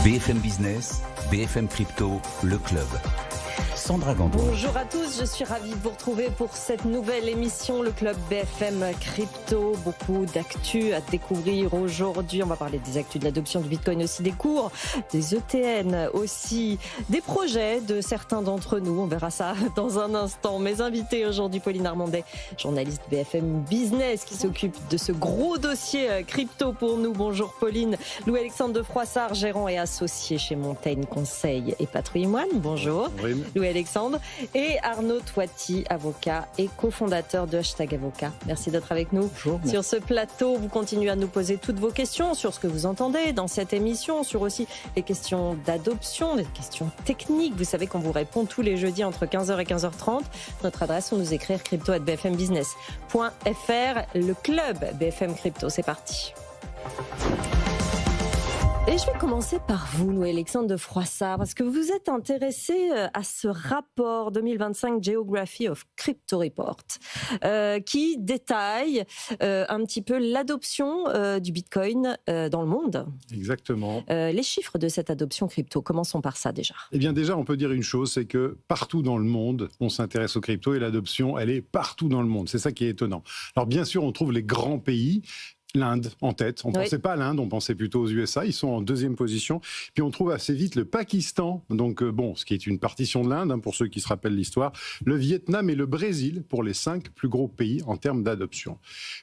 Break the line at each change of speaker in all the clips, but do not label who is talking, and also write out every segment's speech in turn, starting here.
BFM Business, BFM Crypto, le club. Sandra Gandoin.
Bonjour à tous, je suis ravie de vous retrouver pour cette nouvelle émission, le club BFM Crypto. Beaucoup d'actu à découvrir aujourd'hui. On va parler des actus de l'adoption du Bitcoin, aussi des cours, des ETN, aussi des projets de certains d'entre nous. On verra ça dans un instant. Mes invités aujourd'hui, Pauline Armandet, journaliste BFM Business qui s'occupe de ce gros dossier crypto pour nous. Bonjour Pauline. Louis-Alexandre de Froissart, gérant et associé chez Montaigne Conseil et Patrimoine. Bonjour.
Oui.
Louis-Alexandre. Et Arnaud Toiti, avocat et cofondateur de Hashtag Avocat. Merci d'être avec nous.
Bonjour.
Sur ce plateau, vous continuez à nous poser toutes vos questions sur ce que vous entendez dans cette émission, sur aussi les questions d'adoption, les questions techniques. Vous savez qu'on vous répond tous les jeudis entre 15h et 15h30. Notre adresse, on nous écrire crypto@bfmbusiness.fr. Le club BFM Crypto, c'est parti. Et je vais commencer par vous, Louis-Alexandre de Froissart, parce que vous êtes intéressé à ce rapport 2025 Geography of Crypto Report, qui détaille un petit peu l'adoption du Bitcoin dans le monde.
Exactement.
Les chiffres de cette adoption crypto, commençons par ça déjà.
Eh bien déjà, on peut dire une chose, c'est que partout dans le monde, on s'intéresse aux cryptos et l'adoption, elle est partout dans le monde. C'est ça qui est étonnant. Alors bien sûr, on trouve les grands pays. L'Inde en tête. On ne pensait pas à l'Inde, on pensait plutôt aux USA. Ils sont en deuxième position. Puis on trouve assez vite le Pakistan, donc ce qui est une partition de l'Inde, pour ceux qui se rappellent l'histoire, le Vietnam et le Brésil pour les 5 plus gros pays en termes d'adoption.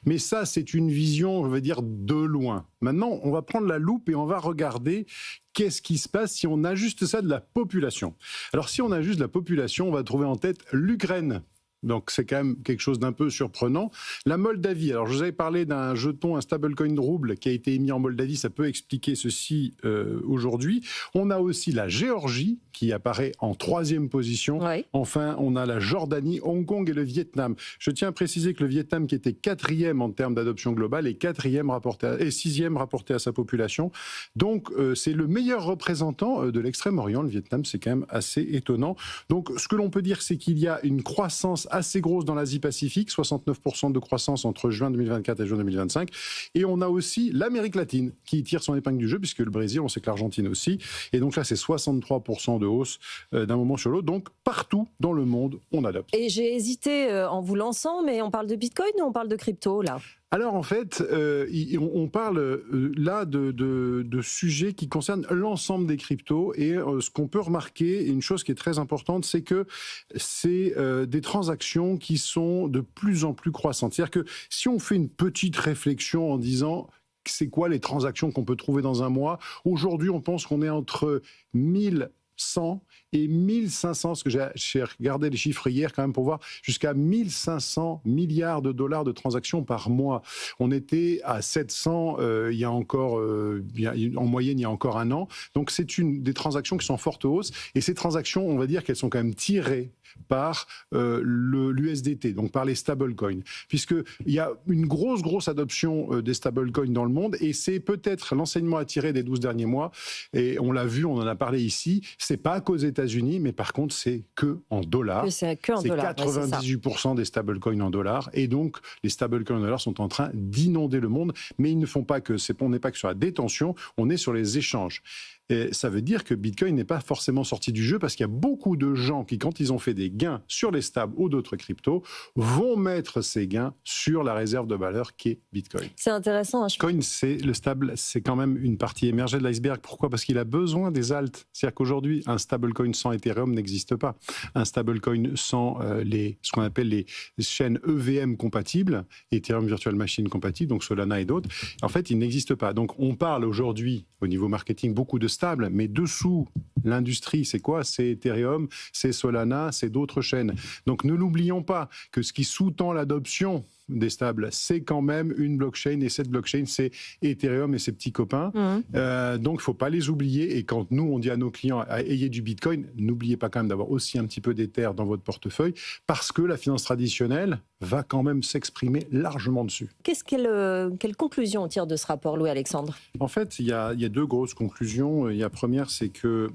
Mais ça, c'est une vision, je veux dire, de loin. Maintenant, on va prendre la loupe et on va regarder qu'est-ce qui se passe si on ajuste ça de la population. Alors, si on ajuste la population, on va trouver en tête l'Ukraine. Donc c'est quand même quelque chose d'un peu surprenant. La Moldavie, alors je vous avais parlé d'un jeton, un stablecoin rouble qui a été émis en Moldavie, ça peut expliquer ceci aujourd'hui. On a aussi la Géorgie qui apparaît en 3e position. Oui. Enfin, on a la Jordanie, Hong Kong et le Vietnam. Je tiens à préciser que le Vietnam, qui était 4e en termes d'adoption globale, est 6e rapporté à sa population. Donc c'est le meilleur représentant de l'Extrême-Orient, le Vietnam, c'est quand même assez étonnant. Donc ce que l'on peut dire, c'est qu'il y a une croissance assez grosse dans l'Asie-Pacifique, 69% de croissance entre juin 2024 et juin 2025. Et on a aussi l'Amérique latine qui tire son épingle du jeu, puisque le Brésil, on sait que l'Argentine aussi. Et donc là, c'est 63% de hausse d'un moment sur l'autre. Donc partout dans le monde, on adopte.
Et j'ai hésité en vous lançant, mais on parle de Bitcoin ou on parle de crypto là ?
Alors en fait, on parle là de sujets qui concernent l'ensemble des cryptos et ce qu'on peut remarquer, une chose qui est très importante, c'est que c'est des transactions qui sont de plus en plus croissantes. C'est-à-dire que si on fait une petite réflexion en disant c'est quoi les transactions qu'on peut trouver dans un mois, aujourd'hui on pense qu'on est entre 1100 et 1500, parce que j'ai regardé les chiffres hier quand même pour voir, jusqu'à 1500 milliards de dollars de transactions par mois. On était à 700 il y a encore, en moyenne il y a encore un an. Donc c'est des transactions qui sont en forte hausse. Et ces transactions, on va dire qu'elles sont quand même tirées par l'USDT, donc par les stablecoins, puisqu'il y a une grosse adoption des stablecoins dans le monde, et c'est peut-être l'enseignement à tirer des 12 derniers mois, et on l'a vu, on en a parlé ici, c'est pas qu'aux États-Unis, mais par contre c'est que en dollars.
C'est que en dollars.
98% des stablecoins en dollars, et donc les stablecoins en dollars sont en train d'inonder le monde, mais ils ne font pas que, on n'est pas que sur la détention, on est sur les échanges. Et ça veut dire que Bitcoin n'est pas forcément sorti du jeu, parce qu'il y a beaucoup de gens qui, quand ils ont fait des gains sur les stables ou d'autres cryptos, vont mettre ces gains sur la réserve de valeur qui est Bitcoin.
C'est intéressant.
Bitcoin, le stable, c'est quand même une partie émergée de l'iceberg. Pourquoi ? Parce qu'il a besoin des alts. C'est-à-dire qu'aujourd'hui, un stablecoin sans Ethereum n'existe pas. Un stablecoin sans ce qu'on appelle les chaînes EVM compatibles, Ethereum Virtual Machine compatibles, donc Solana et d'autres, en fait, il n'existe pas. Donc on parle aujourd'hui, au niveau marketing, beaucoup de stable, mais dessous, l'industrie, c'est quoi ? C'est Ethereum, c'est Solana, c'est d'autres chaînes. Donc ne l'oublions pas que ce qui sous-tend l'adoption des stables, c'est quand même une blockchain, et cette blockchain, c'est Ethereum et ses petits copains. Donc, il ne faut pas les oublier. Et quand nous, on dit à nos clients, ayez du Bitcoin, n'oubliez pas quand même d'avoir aussi un petit peu d'Ether dans votre portefeuille, parce que la finance traditionnelle va quand même s'exprimer largement dessus.
Quelle conclusion on tire de ce rapport, Louis-Alexandre ?
En fait, il y a 2 grosses conclusions. La première, c'est que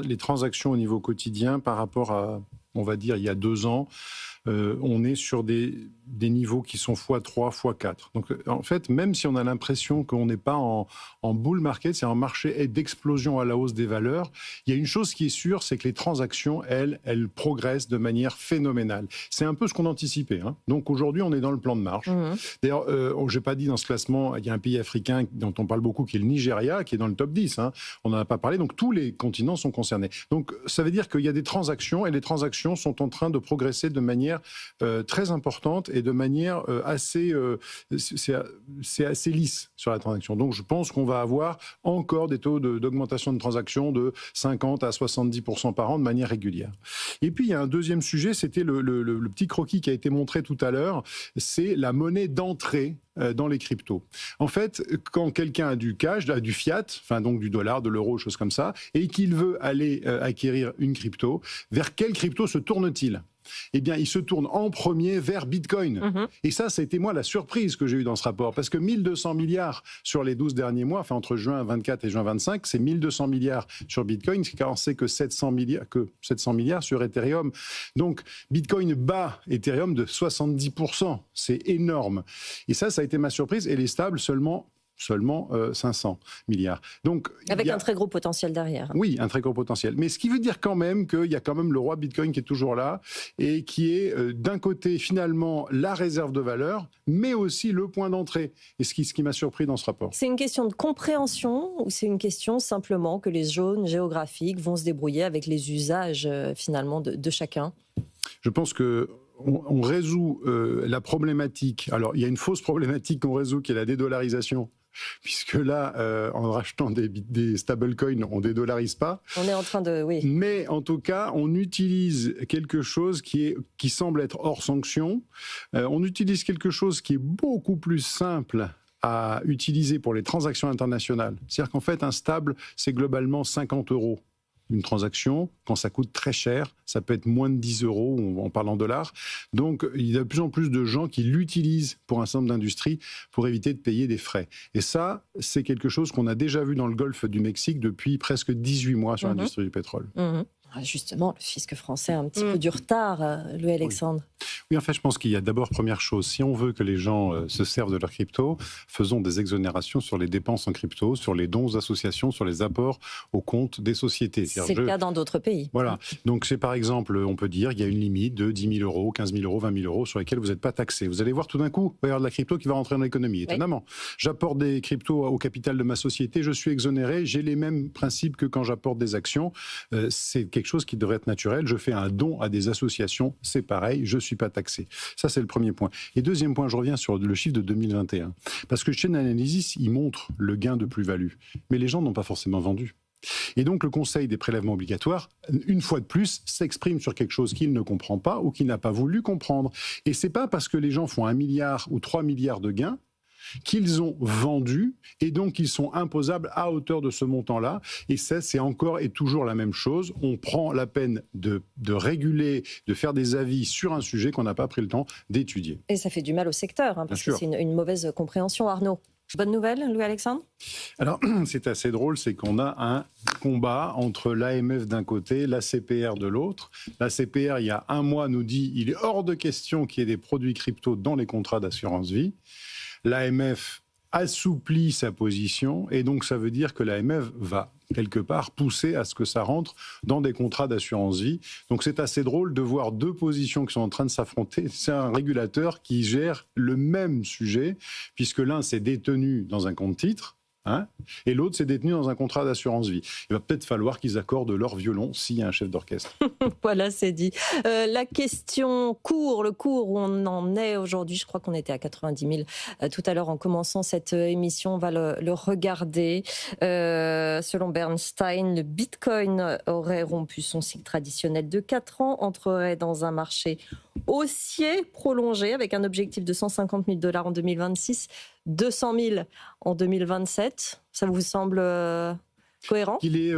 les transactions au niveau quotidien par rapport à on va dire, il y a 2 ans, on est sur des niveaux qui sont x3, x4. Donc, en fait, même si on a l'impression qu'on n'est pas en bull market, c'est un marché d'explosion à la hausse des valeurs, il y a une chose qui est sûre, c'est que les transactions, elles progressent de manière phénoménale. C'est un peu ce qu'on anticipait. Hein. Donc, aujourd'hui, on est dans le plan de marche. D'ailleurs, je n'ai pas dit dans ce classement, il y a un pays africain dont on parle beaucoup, qui est le Nigeria, qui est dans le top 10. Hein. On n'en a pas parlé. Donc, tous les continents sont concernés. Donc, ça veut dire qu'il y a des transactions, et les transactions sont en train de progresser de manière très importante et de manière assez lisse sur la transaction. Donc je pense qu'on va avoir encore des taux d'augmentation de transactions de 50 à 70% par an de manière régulière. Et puis il y a un deuxième sujet, c'était le petit croquis qui a été montré tout à l'heure, c'est la monnaie d'entrée dans les cryptos. En fait, quand quelqu'un a du cash, du fiat, enfin donc du dollar, de l'euro, choses comme ça, et qu'il veut aller acquérir une crypto, vers quelle crypto se tourne-t-il ? Eh bien, il se tourne en premier vers Bitcoin. Et ça a été moi la surprise que j'ai eue dans ce rapport, parce que 1200 milliards sur les 12 derniers mois, enfin entre juin 24 et juin 25, c'est 1200 milliards sur Bitcoin, car on sait que 700 milliards sur Ethereum. Donc, Bitcoin bat Ethereum de 70%. C'est énorme. Et ça a été ma surprise, et les stables seulement 500 milliards. Donc,
avec un très gros potentiel derrière.
Oui, un très gros potentiel. Mais ce qui veut dire quand même qu'il y a quand même le roi Bitcoin qui est toujours là et qui est d'un côté finalement la réserve de valeur, mais aussi le point d'entrée. Et ce qui m'a surpris dans ce rapport. C'est
une question de compréhension ou c'est une question simplement que les zones géographiques vont se débrouiller avec les usages finalement de chacun ?
Je pense que on résout la problématique. Alors, il y a une fausse problématique qu'on résout qui est la dédollarisation. Puisque là, en rachetant des stablecoins, on ne dédollarise pas.
On est en train de... Oui.
Mais en tout cas, on utilise quelque chose qui semble être hors sanction. On utilise quelque chose qui est beaucoup plus simple à utiliser pour les transactions internationales. C'est-à-dire qu'en fait, un stable, c'est globalement 50 € une transaction. Quand ça coûte très cher, ça peut être moins de 10 € en parlant dollars. Donc, il y a de plus en plus de gens qui l'utilisent pour un certain nombre d'industries pour éviter de payer des frais. Et ça, c'est quelque chose qu'on a déjà vu dans le golfe du Mexique depuis presque 18 mois sur l'industrie du pétrole.
Justement, le fisc français a un petit peu du retard, Louis Alexandre.
Oui, en fait, je pense qu'il y a d'abord, première chose, si on veut que les gens se servent de leur crypto, faisons des exonérations sur les dépenses en crypto, sur les dons aux associations, sur les apports au compte des sociétés.
C'est le cas dans d'autres pays.
Voilà. Donc, c'est par exemple, on peut dire, il y a une limite de 10 000 €, 15 000 €, 20 000 € sur lesquels vous n'êtes pas taxé. Vous allez voir tout d'un coup, il va y avoir de la crypto qui va rentrer dans l'économie, étonnamment. Oui. J'apporte des cryptos au capital de ma société, je suis exonéré, j'ai les mêmes principes que quand j'apporte des actions. C'est quelque chose qui devrait être naturel. Je fais un don à des associations, c'est pareil, je ne suis pas taxé. Ça, c'est le premier point. Et deuxième point, je reviens sur le chiffre de 2021. Parce que Chainalysis, il montre le gain de plus-value. Mais les gens n'ont pas forcément vendu. Et donc, le Conseil des prélèvements obligatoires, une fois de plus, s'exprime sur quelque chose qu'il ne comprend pas ou qu'il n'a pas voulu comprendre. Et ce n'est pas parce que les gens font 1 milliard ou 3 milliards de gains qu'ils ont vendu et donc ils sont imposables à hauteur de ce montant-là. Et ça, c'est encore et toujours la même chose. On prend la peine de réguler, de faire des avis sur un sujet qu'on n'a pas pris le temps d'étudier.
Et ça fait du mal au secteur, parce que c'est une mauvaise compréhension, Arnaud. Bonne nouvelle, Louis-Alexandre ?
Alors, c'est assez drôle, c'est qu'on a un combat entre l'AMF d'un côté, la CPR de l'autre. La CPR, il y a un mois, nous dit qu'il est hors de question qu'il y ait des produits crypto dans les contrats d'assurance vie. L'AMF assouplit sa position et donc ça veut dire que l'AMF va quelque part pousser à ce que ça rentre dans des contrats d'assurance vie. Donc c'est assez drôle de voir deux positions qui sont en train de s'affronter. C'est un régulateur qui gère le même sujet puisque l'un c'est détenu dans un compte titre. Et l'autre, c'est détenu dans un contrat d'assurance vie. Il va peut-être falloir qu'ils accordent leur violon s'il y a un chef d'orchestre.
Voilà, c'est dit. La question cours, le cours où on en est aujourd'hui, je crois qu'on était à 90 000 tout à l'heure en commençant cette émission, on va le regarder. Selon Bernstein, le Bitcoin aurait rompu son cycle traditionnel de 4 ans, entrerait dans un marché haussier prolongé avec un objectif de 150 000 $ en 2026, 200 000 en 2027. Ça vous semble Cohérent ?
Qu'il ait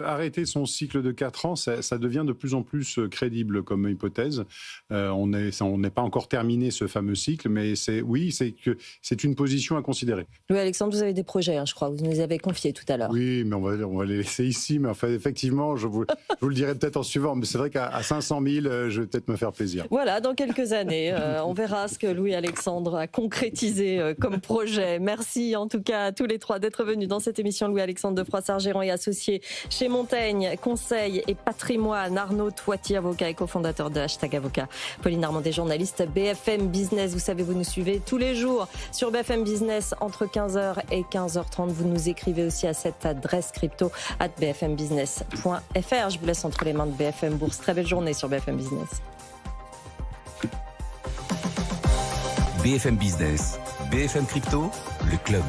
arrêté son cycle de 4 ans, ça devient de plus en plus crédible comme hypothèse. On n'est pas encore terminé ce fameux cycle, mais c'est une position à considérer.
Louis Alexandre, vous avez des projets, je crois, vous nous les avez confiés tout à l'heure.
Oui, mais on va les laisser ici. Mais enfin, effectivement, je vous le dirai peut-être en suivant. Mais c'est vrai qu'à 500 000, je vais peut-être me faire plaisir.
Voilà, dans quelques années, on verra ce que Louis Alexandre a concrétisé comme projet. Merci en tout cas à tous les trois d'être venus dans cette émission. Louis Alexandre de Froissart, gérant et associé chez Montaigne Conseil et Patrimoine. Arnaud Toiti, avocat et cofondateur de #Avocat. Pauline Armandet, journaliste BFM Business. Vous savez, vous nous suivez tous les jours sur BFM Business entre 15h et 15h30. Vous nous écrivez aussi à cette adresse crypto@bfmbusiness.fr. Je vous laisse entre les mains de BFM Bourse. Très belle journée sur BFM Business.
BFM Business, BFM Crypto, le club.